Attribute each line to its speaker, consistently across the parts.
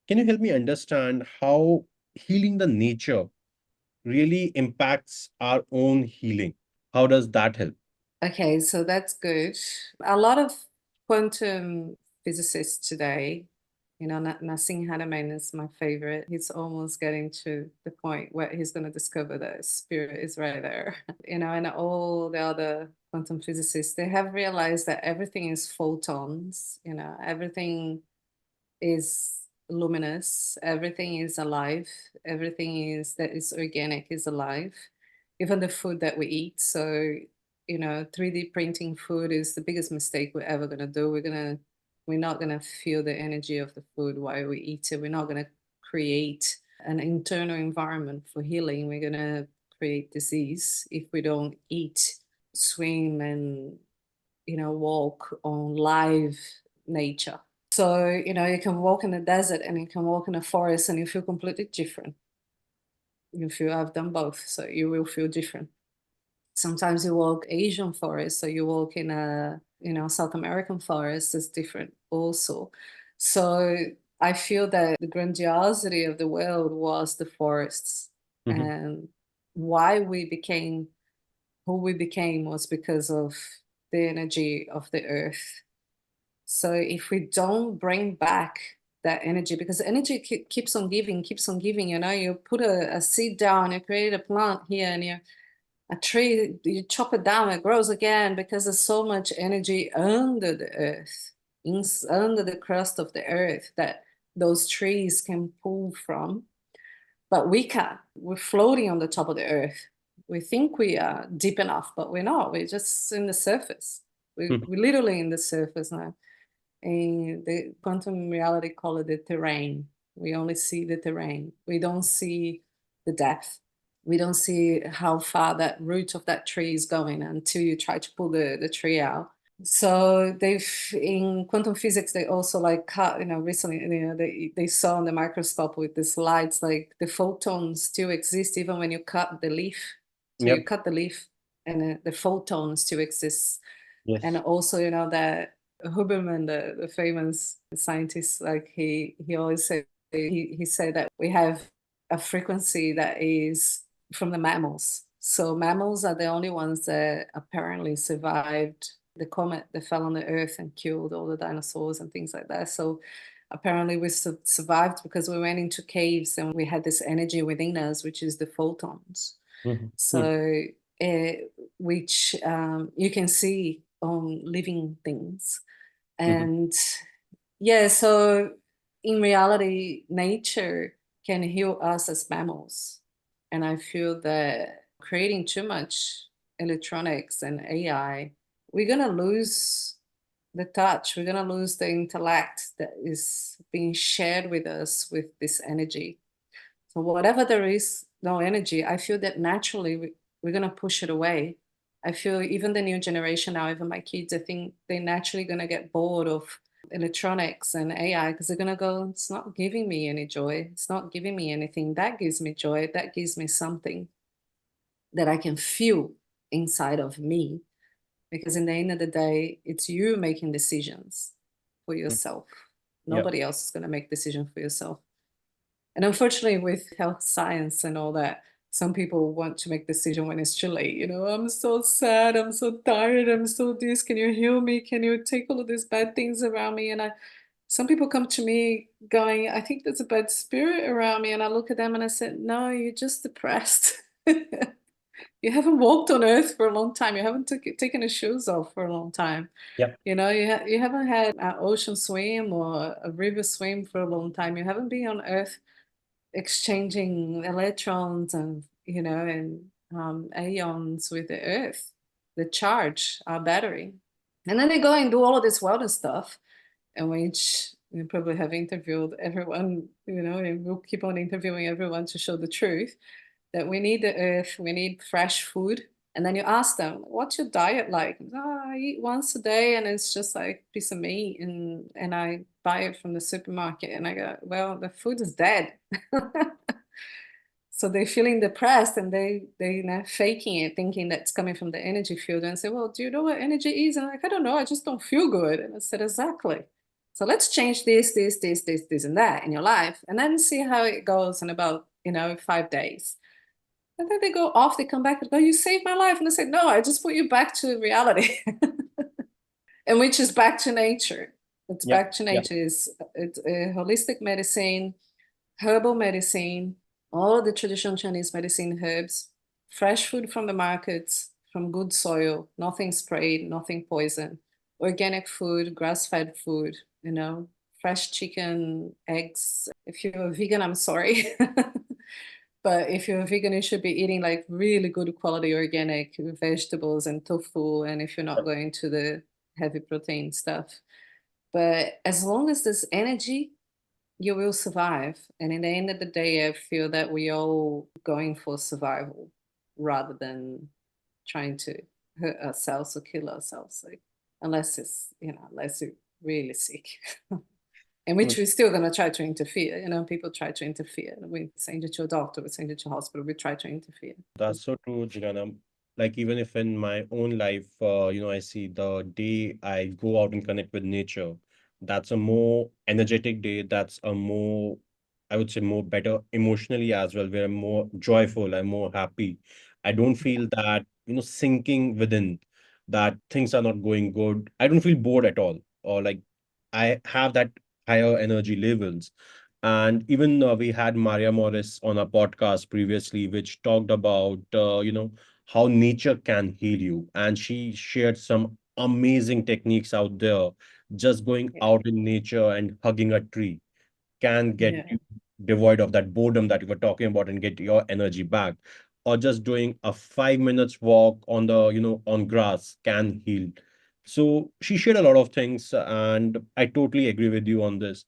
Speaker 1: Can you help me understand how healing the nature really impacts our own healing? How does that help?
Speaker 2: Okay, so that's good. A lot of quantum physicists today, Nassim Hanaman is my favorite. He's almost getting to the point where he's going to discover that spirit is right there. And all the other quantum physicists, they have realized that everything is photons, everything is luminous, everything is alive, everything is that is organic is alive, even the food that we eat. So, 3D printing food is the biggest mistake we're ever gonna do. We're not gonna feel the energy of the food while we eat it. We're not gonna create an internal environment for healing. We're gonna create disease if we don't eat, swim, and walk on live nature. So, you can walk in the desert and you can walk in a forest and you feel completely different. You feel I've done both, so you will feel different. Sometimes you walk Asian forest, so you walk in a, South American forest is different also. So I feel that the grandiosity of the world was the forests.
Speaker 1: Mhm.
Speaker 2: And why we became who we became was because of the energy of the earth. So if we don't bring back that energy, because energy keeps on giving, keeps on giving, you put a seed down, you create a plant here, and a tree, you chop it down, it grows again because there's so much energy under the earth, under the crust of the earth that those trees can pull from. But we can't. We're floating on the top of the earth. We think we are deep enough, but we're not. We're just in the surface.
Speaker 1: Mhm.
Speaker 2: We're literally in the surface now. And the quantum reality call it the terrain. We only see the terrain. We don't see the depth. We don't see how far that root of that tree is going until you try to pull the tree out. So they've in quantum physics they also like cut, recently, they saw on the microscope with these lights like the photons still exist even when you cut the leaf. So you
Speaker 1: Yep.
Speaker 2: cut the leaf and the photon still exists. And
Speaker 1: Yes.
Speaker 2: also, that Huberman, the famous scientist, like he always said, he said that we have a frequency that is from the mammals. So mammals are the only ones that apparently survived the comet that fell on the earth and killed all the dinosaurs and things like that. So apparently we survived because we went into caves and we had this energy within us, which is the photons.
Speaker 1: Mhm. Mhm.
Speaker 2: So uh, which you can see on living things.
Speaker 1: Mhm.
Speaker 2: And yeah, so in reality, nature can heal us as mammals. And I feel that creating too much electronics and AI, we're going to lose the touch, we're going to lose the intellect that is being shared with us with this energy. So whatever there is, no energy, I feel that naturally we're going to push it away. I feel even the new generation now, even my kids, I think they're naturally going to get bored of electronics and AI because they're going to go, it's not giving me any joy. It's not giving me anything. That gives me joy. That gives me something that I can feel inside of me. Because in the end of the day, it's you making decisions for
Speaker 1: Mhm.
Speaker 2: yourself.
Speaker 1: Yep.
Speaker 2: Nobody else is going to make decisions for yourself. And unfortunately, with health science and all that, some people want to make decision when it's too late. I'm so sad, I'm so tired, I'm so this. Can you heal me? Can you take all of these bad things around me? And some people come to me going, I think there's a bad spirit around me. And I look at them and I said, no, you're just depressed. You haven't walked on earth for a long time. You haven't taken your shoes off for a long time.
Speaker 1: Yep.
Speaker 2: You haven't had an ocean swim or a river swim for a long time. You haven't been on earth exchanging electrons and ions with the earth, the charge, our battery. And then they go and do all of this wellness stuff, in which you probably have interviewed everyone, and we'll keep on interviewing everyone to show the truth that we need the earth, we need fresh food. And then you ask them, what's your diet like? Oh, I eat once a day and it's just like a piece of meat and I buy it from the supermarket. And I go, well, the food is dead. So they're feeling depressed and they faking it, thinking that's coming from the energy field and say, well, do you know what energy is? And I'm like, I don't know, I just don't feel good. And I said, exactly. So let's change this, and that in your life, and then see how it goes in about, 5 days. And then they go off, they come back and go, you saved my life. And I say, no, I just put you back to reality. And which is back to nature. It's
Speaker 1: Yeah.
Speaker 2: back to
Speaker 1: Yeah.
Speaker 2: nature. It's holistic medicine, herbal medicine, all of the traditional Chinese medicine herbs, fresh food from the markets, from good soil, nothing sprayed, nothing poisoned, organic food, grass-fed food, fresh chicken, eggs. If you're a vegan, I'm sorry. But if you're a vegan, you should be eating like really good quality organic vegetables and tofu. And if you're not going to the heavy protein stuff. But as long as there's energy, you will survive. And in the end of the day, I feel that we all going for survival rather than trying to hurt ourselves or kill ourselves. Like, unless you're really sick. In which we're still going to try to interfere. People try to interfere. We send you to a doctor, we send you to a hospital, we try to interfere.
Speaker 1: That's so true, Juliana. Like even if in my own life, I see the day I go out and connect with nature, that's a more energetic day. That's a more, I would say, more better emotionally as well. Where I'm more joyful, I'm more happy. I don't feel that, sinking within that things are not going good. I don't feel bored at all, or like I have that higher energy levels. And even we had Maria Morris on a podcast previously, which talked about, how nature can heal you. And she shared some amazing techniques out there. Just going
Speaker 2: Yeah.
Speaker 1: out in nature and hugging a tree can get
Speaker 2: Yeah.
Speaker 1: you devoid of that boredom that you were talking about and get your energy back. Or just doing a 5 minutes walk on on grass can heal. So she shared a lot of things, and I totally agree with you on this.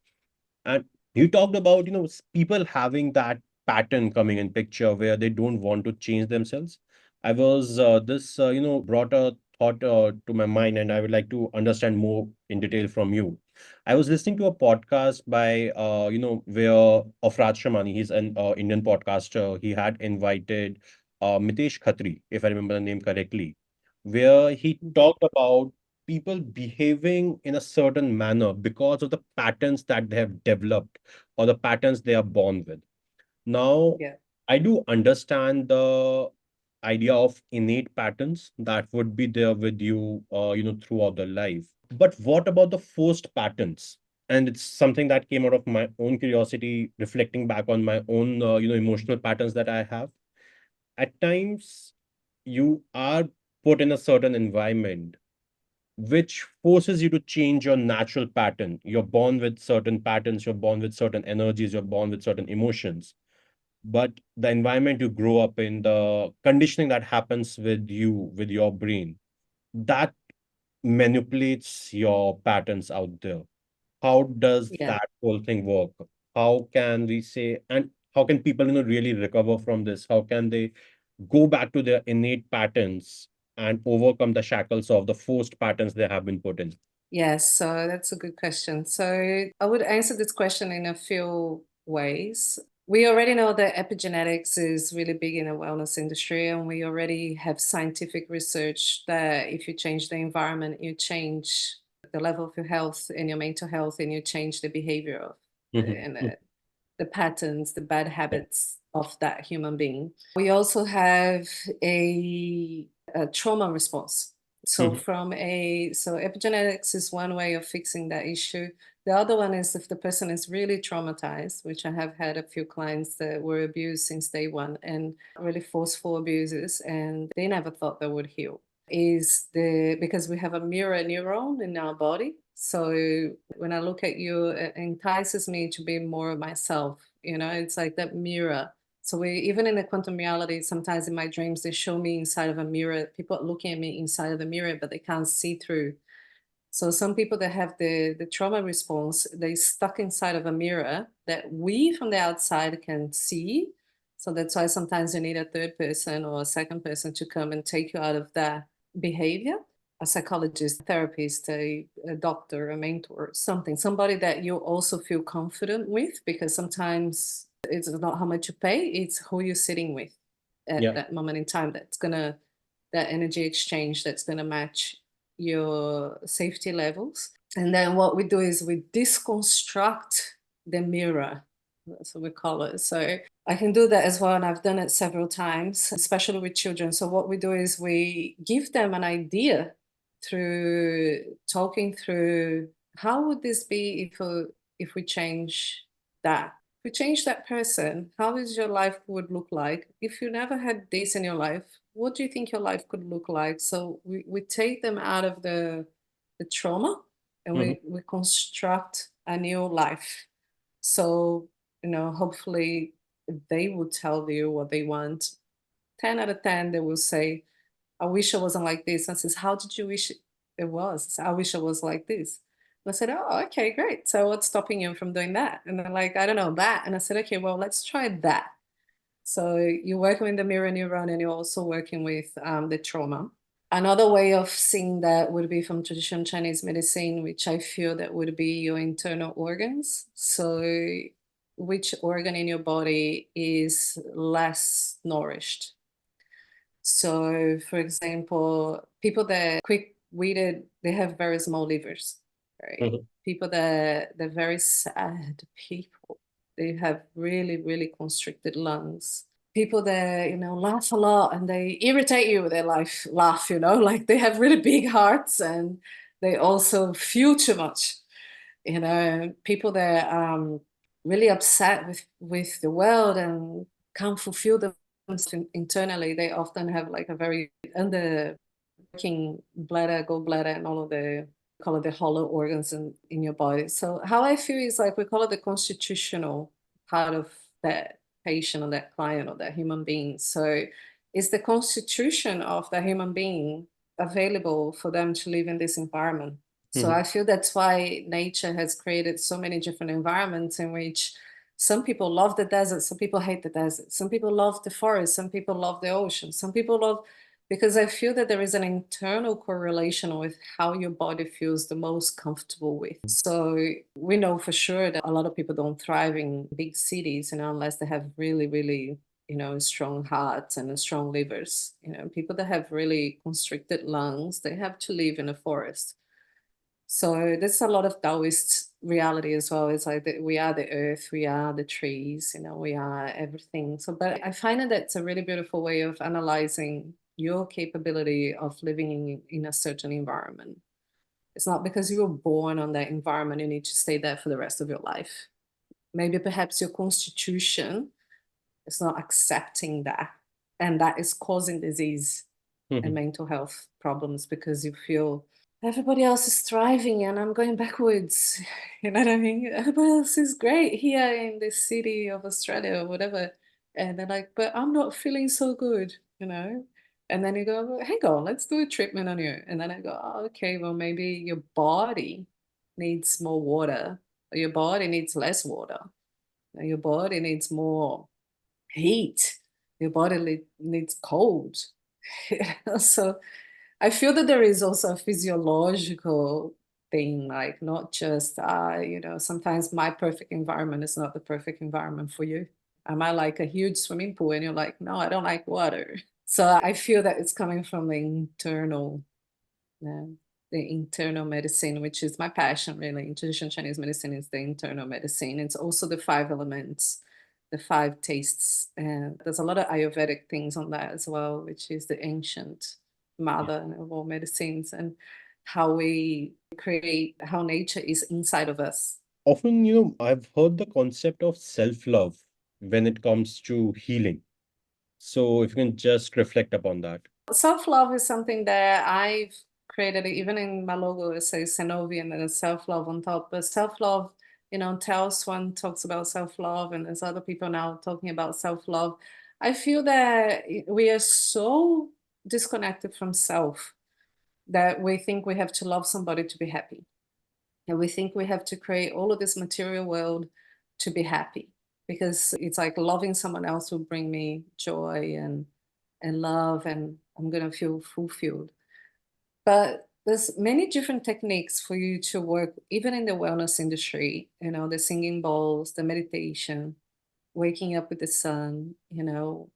Speaker 1: And you talked about, people having that pattern coming in picture where they don't want to change themselves. I was, this, brought a thought to my mind, and I would like to understand more in detail from you. I was listening to a podcast by, where Afraj Shamani, he's an Indian podcaster. He had invited Mitesh Khatri, if I remember the name correctly, where he talked about people behaving in a certain manner because of the patterns that they have developed or the patterns they are born with. Now,
Speaker 2: Yeah.
Speaker 1: I do understand the idea of innate patterns that would be there with you, throughout the life. But what about the forced patterns? And it's something that came out of my own curiosity, reflecting back on my own, emotional patterns that I have. At times, you are put in a certain environment which forces you to change your natural pattern. You're born with certain patterns, you're born with certain energies, you're born with certain emotions. But the environment you grow up in, the conditioning that happens with you, with your brain, that manipulates your patterns out there. How does
Speaker 2: Yeah.
Speaker 1: that whole thing work? How can we say, and how can people, really recover from this? How can they go back to their innate patterns and overcome the shackles of the forced patterns they have been put in?
Speaker 2: Yes, so that's a good question. So I would answer this question in a few ways. We already know that epigenetics is really big in the wellness industry, and we already have scientific research that if you change the environment, you change the level of your health and your mental health, and you change the behavior of
Speaker 1: Mhm.
Speaker 2: and
Speaker 1: Mhm.
Speaker 2: the patterns, the bad
Speaker 1: Yeah.
Speaker 2: habits of that human being. We also have a trauma response. So
Speaker 1: Mhm.
Speaker 2: so epigenetics is one way of fixing that issue. The other one is if the person is really traumatized, which I have had a few clients that were abused since day one and really forceful abuses, and they never thought they would heal. Is the because we have a mirror neuron in our body. So when I look at you, it entices me to be more of myself. It's like that mirror. So we even in the quantum reality, sometimes in my dreams, they show me inside of a mirror. People are looking at me inside of the mirror, but they can't see through. So some people that have the trauma response, they stuck inside of a mirror that we from the outside can see. So that's why sometimes you need a third person or a second person to come and take you out of that behavior. A psychologist, a therapist, a doctor, a mentor, somebody that you also feel confident with, because sometimes it's not how much you pay, it's who you're sitting with at
Speaker 1: Yeah.
Speaker 2: that moment in time that energy exchange that's gonna match your safety levels. And then what we do is we deconstruct the mirror. That's what we call it. So I can do that as well. And I've done it several times, especially with children. So what we do is we give them an idea through talking through how would this be if we change that? If we change that person, how is your life would look like? If you never had this in your life, what do you think your life could look like? So we take them out of the trauma and
Speaker 1: Mhm.
Speaker 2: we construct a new life. So, hopefully they will tell you what they want. 10 out of 10, they will say, I wish I wasn't like this. And says, how did you wish it was? I said, I wish I was like this. And I said, oh, okay, great. So what's stopping you from doing that? And they're like, I don't know, that. And I said, okay, well, let's try that. So you're working with the mirror neuron and you're also working with the trauma. Another way of seeing that would be from traditional Chinese medicine, which I feel that would be your internal organs. So which organ in your body is less nourished? So, for example, people that quick-witted, they have very small livers, right?
Speaker 1: Mhm.
Speaker 2: People that they're very sad people, they have really, really constricted lungs. People that, laugh a lot and they irritate you with their laugh, like they have really big hearts and they also feel too much. People that really upset with the world and can't fulfill themselves internally, they often have like a very under working bladder, gallbladder, and all of the call it the hollow organs in your body. So how I feel is like we call it the constitutional part of that patient or that client or that human being. So is the constitution of the human being available for them to live in this environment? So
Speaker 1: Mhm.
Speaker 2: I feel that's why nature has created so many different environments in which some people love the desert, some people hate the desert, some people love the forest, some people love the ocean, some people love, because I feel that there is an internal correlation with how your body feels the most comfortable with. So we know for sure that a lot of people don't thrive in big cities, unless they have really, really, strong hearts and strong livers. People that have really constricted lungs, they have to live in a forest. So there's a lot of Taoist reality as well. It's like that we are the earth, we are the trees, we are everything. So, but I find that that's a really beautiful way of analyzing your capability of living in a certain environment. It's not because you were born on that environment, you need to stay there for the rest of your life. Maybe perhaps your constitution is not accepting that. And that is causing disease and
Speaker 1: Mhm.
Speaker 2: mental health problems because you feel everybody else is thriving and I'm going backwards. You know what I mean? Everybody else is great here in this city of Australia or whatever. And they're like, but I'm not feeling so good. And then you go, well, hang on, let's do a treatment on you. And then I go, oh, okay, well, maybe your body needs more water, or your body needs less water, or your body needs more heat, your body needs cold. So I feel that there is also a physiological thing, like not just, sometimes my perfect environment is not the perfect environment for you. I might like a huge swimming pool and you're like, no, I don't like water. So I feel that it's coming from uh, the internal medicine, which is my passion really. In traditional Chinese medicine is the internal medicine. It's also the five elements, the five tastes. And there's a lot of Ayurvedic things on that as well, which is the ancient mother of all medicines and how we create, how nature is inside of us.
Speaker 1: Often, I've heard the concept of self-love when it comes to healing. So if you can just reflect upon that.
Speaker 2: Self-love is something that I've created, even in my logo, it says Senovi and then there's self-love on top. But self-love, Taos one talks about self-love and there's other people now talking about self-love. I feel that we are so disconnected from self that we think we have to love somebody to be happy. And we think we have to create all of this material world to be happy because it's like loving someone else will bring me joy and love and I'm going to feel fulfilled. But there's many different techniques for you to work even in the wellness industry, the singing bowls, the meditation, waking up with the sun,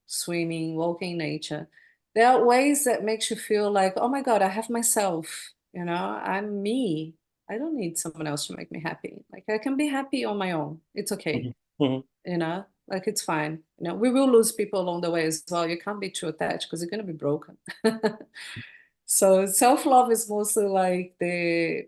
Speaker 2: swimming, walking in nature. There are ways that makes you feel like, oh my God, I have myself, I'm me. I don't need someone else to make me happy. Like I can be happy on my own. It's okay.
Speaker 1: Mhm. Mhm.
Speaker 2: Like it's fine. We will lose people along the way as well. You can't be too attached because you're going to be broken. So self-love is mostly like the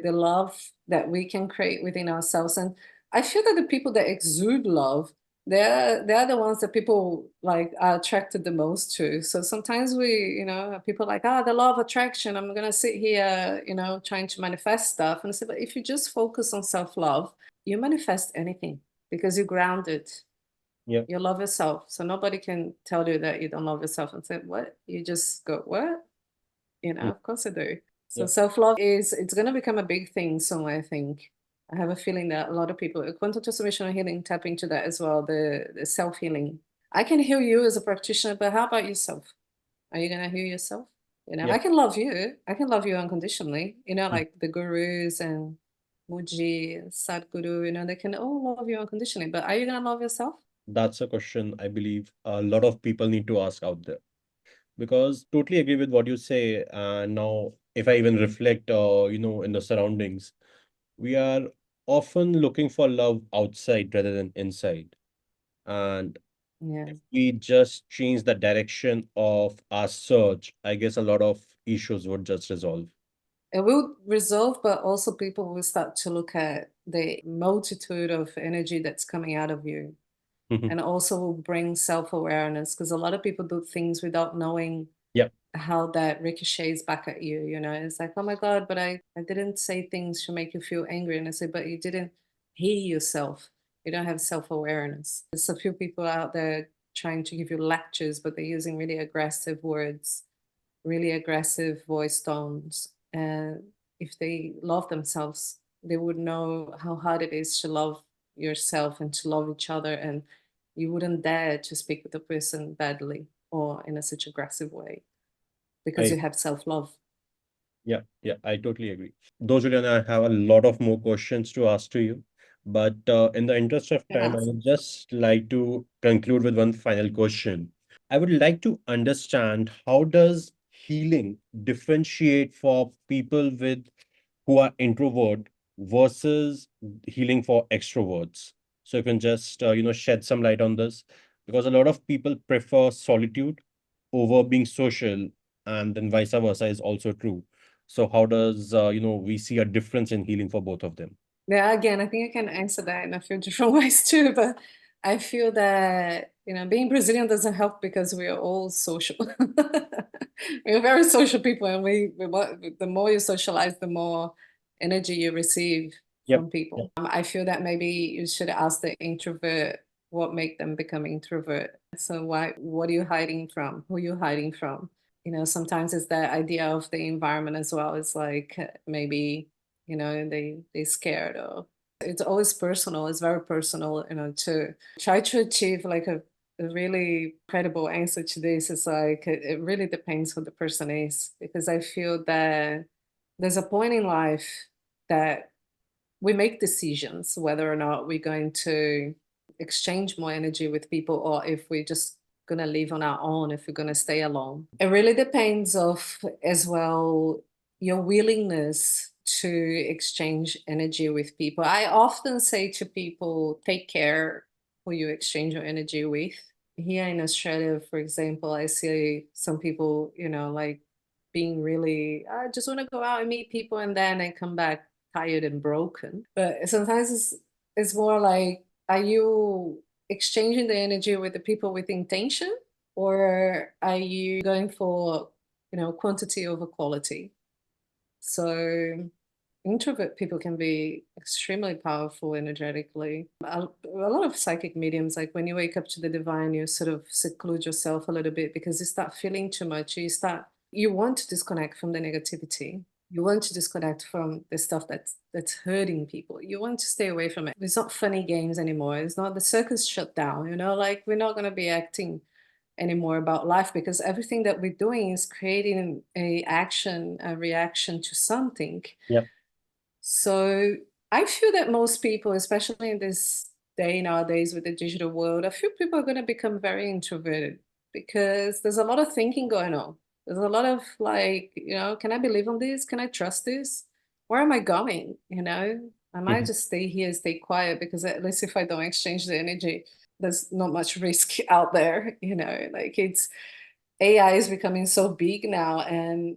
Speaker 2: love that we can create within ourselves. And I feel that the people that exude love, they're the ones that people like are attracted the most to. So sometimes people like, the law of attraction, I'm gonna sit here, trying to manifest stuff. And I say, but if you just focus on self-love, you manifest anything because you're grounded.
Speaker 1: Yeah.
Speaker 2: You love yourself. So nobody can tell you that you don't love yourself and say, what? You just go, what?
Speaker 1: Mm.
Speaker 2: Of course I do. So
Speaker 1: Yeah.
Speaker 2: self-love it's going to become a big thing soon, I think. I have a feeling that a lot of people, quantum transformational healing, tap into that as well, the self-healing. I can heal you as a practitioner, but how about yourself? Are you going to heal yourself?
Speaker 1: Yeah.
Speaker 2: I can love you. I can love you unconditionally.
Speaker 1: Mm.
Speaker 2: Like the gurus and Muji, Sadhguru, they can all love you unconditionally. But are you going to love yourself?
Speaker 1: That's a question I believe a lot of people need to ask out there, because totally agree with what you say. And now, if I even reflect, in the surroundings, we are often looking for love outside rather than inside. And
Speaker 2: Yeah.
Speaker 1: if we just change the direction of our search, I guess a lot of issues would just resolve.
Speaker 2: It will resolve, but also people will start to look at the multitude of energy that's coming out of you,
Speaker 1: Mhm.
Speaker 2: and also will bring self-awareness because a lot of people do things without knowing
Speaker 1: Yeah.
Speaker 2: how that ricochets back at you. It's like, oh my God, but I didn't say things to make you feel angry. And I say, but you didn't hear yourself. You don't have self-awareness. There's a few people out there trying to give you lectures, but they're using really aggressive words, really aggressive voice tones. And if they love themselves, they would know how hard it is to love yourself and to love each other. And you wouldn't dare to speak with a person badly or in a such aggressive way because
Speaker 1: I
Speaker 2: you have self-love.
Speaker 1: Yeah, yeah, I totally agree. Though, Juliana, I have a lot of more questions to ask to you, but in the interest of time, I
Speaker 2: Yes.
Speaker 1: would just like to conclude with one final question. I would like to understand, how does healing differentiate for people who are introvert versus healing for extroverts? So you can just shed some light on this, because a lot of people prefer solitude over being social, and then vice versa is also true. So how does we see a difference in healing for both of them?
Speaker 2: Yeah, again, I think I can answer that in a few different ways too, but I feel that, being Brazilian doesn't help because we are all social. We're very social people, and the more you socialize, the more energy you receive
Speaker 1: Yep.
Speaker 2: from
Speaker 1: Yep.
Speaker 2: people. I feel that maybe you should ask the introvert what make them become introvert. So what are you hiding from? Who are you hiding from? Sometimes it's that idea of the environment as well. It's like maybe they scared, or it's always personal. It's very personal, to try to achieve like a really credible answer to this. Is like it really depends who the person is, because I feel that there's a point in life that we make decisions whether or not we're going to exchange more energy with people, or if we're just going to live on our own, if we're going to stay alone. It really depends of as well your willingness to exchange energy with people. I often say to people, take care who you exchange your energy with. Here in Australia, for example, I see some people, like being really, I just want to go out and meet people, and then I come back tired and broken. But sometimes it's more like, are you exchanging the energy with the people with intention, or are you going for, quantity over quality? So introvert people can be extremely powerful energetically. A lot of psychic mediums, like when you wake up to the divine, you sort of seclude yourself a little bit because you start feeling too much. You want to disconnect from the negativity. You want to disconnect from the stuff that's hurting people. You want to stay away from it. It's not funny games anymore. It's not, the circus shut down, like we're not going to be acting anymore about life, because everything that we're doing is creating a reaction to something.
Speaker 1: Yep.
Speaker 2: So I feel that most people, especially in this day nowadays with the digital world, I feel people are going to become very introverted because there's a lot of thinking going on. There's a lot of like, can I believe on this? Can I trust this? where am I going? I might
Speaker 1: Mhm.
Speaker 2: just stay here, stay quiet, because at least if I don't exchange the energy, there's not much risk out there. Like AI is becoming so big now, and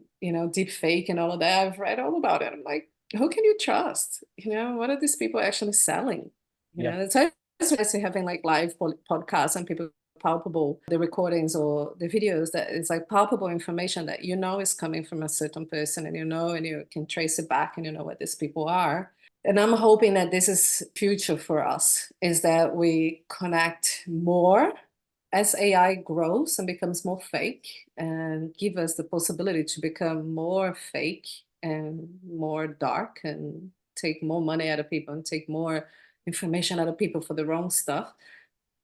Speaker 2: deep fake and all of that. I've read all about it. I'm like, who can you trust? What are these people actually selling?
Speaker 1: Yeah.
Speaker 2: That's why it's having like live podcasts and people palpable the recordings or the videos, that it's like palpable information that is coming from a certain person, and and you can trace it back, and you know what these people are. And I'm hoping that this is future for us, is that we connect more as AI grows and becomes more fake, and give us the possibility to become more fake and more dark, and take more money out of people and take more information out of people for the wrong stuff.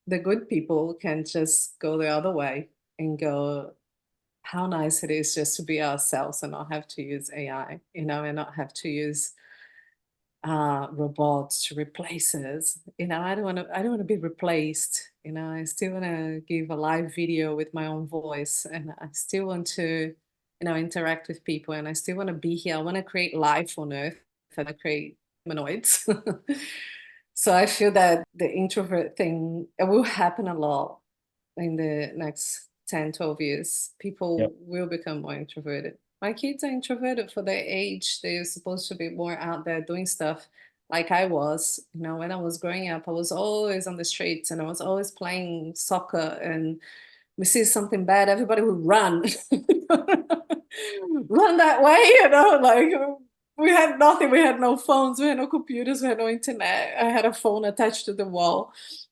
Speaker 2: The good people can just go the other way and go, how nice it is just to be ourselves and not have to use AI, and not have to use robots to replace us. I don't want to be replaced. I still want to give a live video with my own voice, and I still want to, interact with people, and I still want to be here. I want to create life on Earth, and I create humanoids. So I feel that the introvert thing, it will happen a lot in the next 10, 12 years.
Speaker 1: Yeah.
Speaker 2: People will become more introverted. My kids are introverted for their age. They're supposed to be more out there doing stuff like I was. When I was growing up, I was always on the streets, and I was always playing soccer, and we see something bad, everybody would run. Run that way, like we had nothing. We had no phones, we had no computers, we had no internet. I had a phone attached to the wall.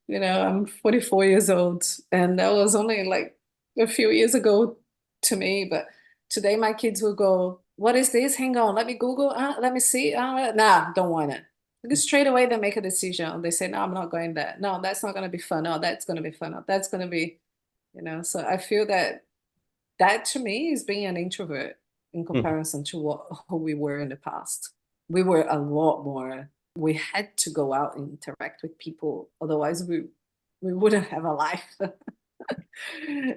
Speaker 2: I'm 44 years old, and that was only like a few years ago to me. But today my kids will go, what is this? Hang on, let me Google. Let me see. Nah, don't want it. Because straight away they make a decision. They say, no, I'm not going there. No, that's not going to be fun. No, that's going to be fun. No, that's going to be, so I feel that that to me is being an introvert in
Speaker 1: Mhm.
Speaker 2: comparison to who we were in the past. We were a lot more. We had to go out and interact with people, otherwise we wouldn't have a life.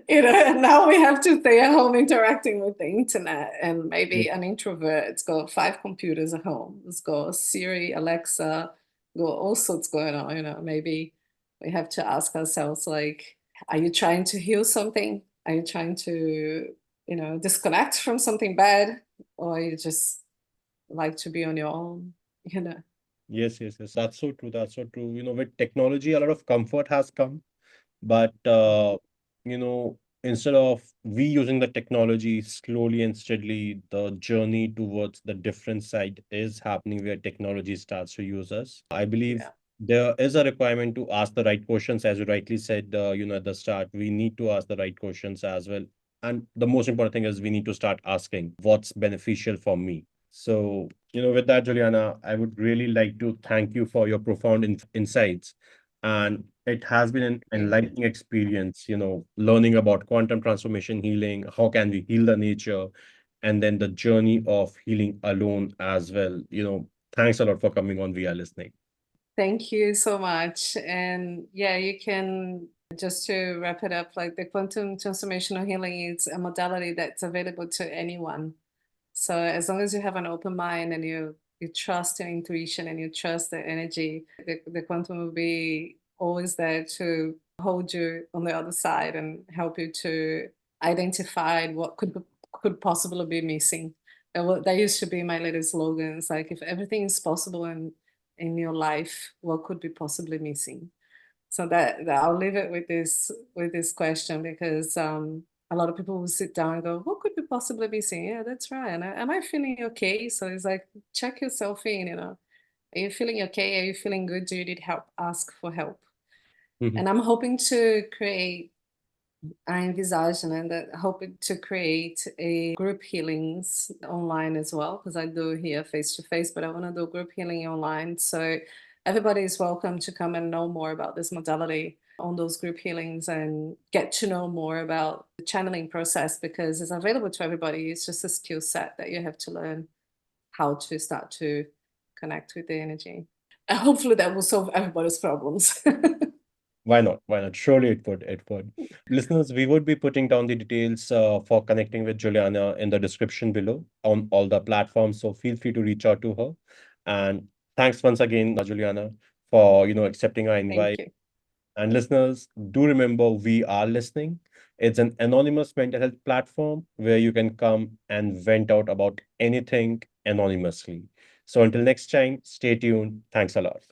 Speaker 2: And now we have to stay at home interacting with the internet. And maybe an introvert, it's got 5 computers at home. It's got Siri, Alexa, got all sorts going on. Maybe we have to ask ourselves, like, are you trying to heal something? Are you trying to, disconnect from something bad? Or you just like to be on your own,
Speaker 1: Yes, yes, yes. That's so true. That's so true. With technology, a lot of comfort has come. But instead of we using the technology slowly and steadily, the journey towards the different side is happening where technology starts to use us. I believe
Speaker 2: Yeah.
Speaker 1: there is a requirement to ask the right questions, as you rightly said, at the start. We need to ask the right questions as well. And the most important thing is we need to start asking what's beneficial for me. So, with that, Juliana, I would really like to thank you for your profound insights. And it has been an
Speaker 2: Yeah.
Speaker 1: enlightening experience, learning about quantum transformation healing, how can we heal the nature, and then the journey of healing alone as well. Thanks a lot for coming on. We are listening.
Speaker 2: Thank you so much. And yeah, you can, just to wrap it up, like the quantum transformational healing is a modality that's available to anyone. So as long as you have an open mind, and you trust your intuition, and you trust the energy, the quantum will be always there to hold you on the other side and help you to identify what could possibly be missing. That used to be my little slogan. It's like, if everything is possible in your life, what could be possibly missing? So that I'll leave it with this question, because a lot of people will sit down and go, what could be possibly missing? Yeah, that's right. And am I feeling okay? So it's like, check yourself in, are you feeling okay? Are you feeling good? Do you need help? Ask for help.
Speaker 1: Mhm.
Speaker 2: And I'm hoping to create, I envisage and hoping to create a group healings online as well, because I do here face to face, but I want to do group healing online. So everybody is welcome to come and know more about this modality on those group healings, and get to know more about the channeling process, because it's available to everybody. It's just a skill set that you have to learn how to start to connect with the energy. And hopefully that will solve everybody's problems.
Speaker 1: Why not? Why not? Surely it would. It would. Listeners, we would be putting down the details for connecting with Juliana in the description below on all the platforms. So feel free to reach out to her. And thanks once again, Juliana, for accepting our
Speaker 2: Thank
Speaker 1: invite.
Speaker 2: you.
Speaker 1: And listeners, do remember we are listening. It's an anonymous mental health platform where you can come and vent out about anything anonymously. So until next time, stay tuned. Thanks a lot.